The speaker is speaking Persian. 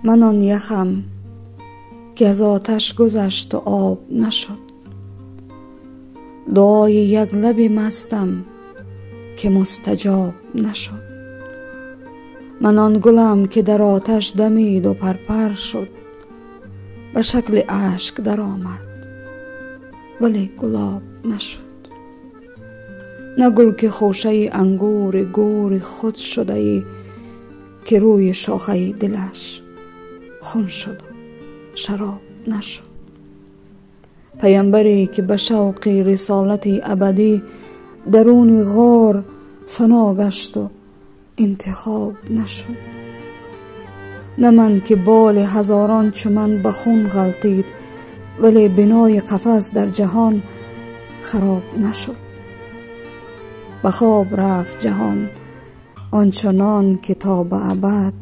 من آن یخم که از آتش گذشت و آب نشد، دعای یک لب مستم که مستجاب نشد. من آن گلم که در آتش دمید و پرپر شد، به شکل اشک در آمد ولی گلاب نشد. نه گل که خوشه انگور گور خود شده ای، که روی شاخه دلش خون شد و شراب نشد. پیامبری که به شوق رسالت ابدی درون غار فنا گشت و انتخاب نشد. نه من که بال هزاران چو من به خون غلطید، ولی بنای قفس در جهان خراب نشد. به خواب رفت جهان آنچنان که تا به ابد